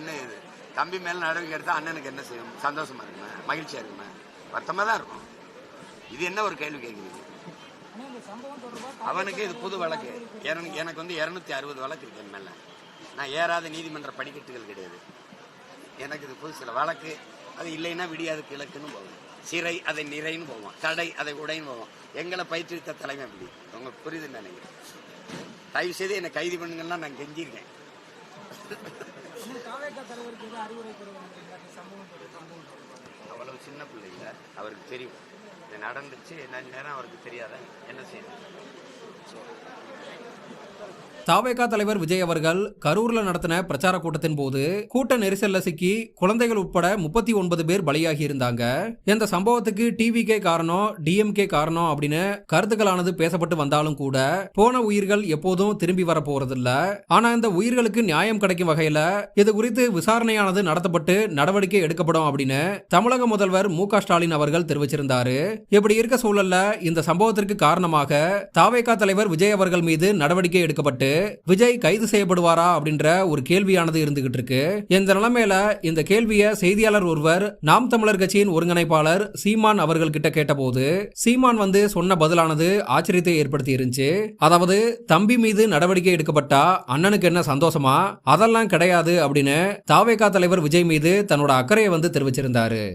என்ன இது? தம்பி மேல நடவடிக்கை எடுத்தா அண்ணனுக்கு என்ன செய்யும்? சந்தோஷமா இருக்குமா, மகிழ்ச்சியா இருக்குமா, வருத்தமா தான் இருக்கும். இது என்ன ஒரு கேள்வி கேட்குறீங்க? அவனுக்கு இது புது வழக்கு. எனக்கு வந்து 260 வழக்கு இருக்கு என் மேல. நான் ஏறாத நீதிமன்ற படிக்கட்டுகள் கிடையாது. எனக்கு இது புது சில வழக்கு. அது இல்லைன்னா விடியாது கிழக்குன்னு போவோம், சிறை அதை நிறைன்னு போவோம், தடை அதை உடைன்னு போவோம். எங்களை பயிற்றுவித்த தலைமை அப்படி. உங்களுக்கு புரியுதுன்னு நினைக்கிறேன். தயவு செய்து என்னை கைது பண்ணுங்கன்னா நான் கெஞ்சிருக்கேன். அவ்வளவு சின்ன பிள்ளைங்க, அவருக்கு தெரியும் இது நடந்துச்சு. என்ன நேரம் அவருக்கு தெரியாத என்ன செய்யணும்? தவேகா தலைவர் விஜய் அவர்கள் கரூர்ல நடத்தின பிரச்சார கூட்டத்தின் போது கூட்ட நெரிசல்ல சிக்கி குழந்தைகள் உட்பட 39 பேர் பலியாகி இருந்தாங்க. இந்த சம்பவத்துக்கு டிவிகே காரணம், டிஎம்கே காரணம் அப்படின்னு கருத்துக்களானது பேசப்பட்டு வந்தாலும் கூட போன உயிர்கள் எப்போதும் திரும்பி வர போறதில்ல. ஆனா இந்த உயிர்களுக்கு நியாயம் கிடைக்கும் வகையில இது குறித்து விசாரணையானது நடத்தப்பட்டு நடவடிக்கை எடுக்கப்படும் அப்படின்னு தமிழக முதல்வர் மு.க. ஸ்டாலின் அவர்கள் தெரிவிச்சிருந்தாரு. இப்படி இருக்க சூழல்ல இந்த சம்பவத்திற்கு காரணமாக தவேகா தலைவர் விஜய் அவர்கள் மீது நடவடிக்கை எடுக்கப்பட்டு விஜய் கைது செய்யப்படுவாரா அப்படின்ற ஒரு கேள்வியானது இருந்துகிட்டு இருக்கு. இந்த நிலைமையில இந்த கேள்வியை செய்தியாளர் ஒருவர் நாம் தமிழர் கட்சியின் ஒருங்கிணைப்பாளர் சீமான் அவர்கள் கிட்ட கேட்டபோது சீமான் வந்து சொன்ன பதிலானது ஆச்சரியத்தை ஏற்படுத்தி இருந்துச்சு. அதாவது தம்பி மீது நடவடிக்கை எடுக்கப்பட்டா அண்ணனுக்கு என்ன சந்தோஷமா? அதெல்லாம் கிடையாது அப்படின்னு தவேகா தலைவர் விஜய் மீது தன்னோட அக்கறையை வந்து தெரிவிச்சிருந்தாரு.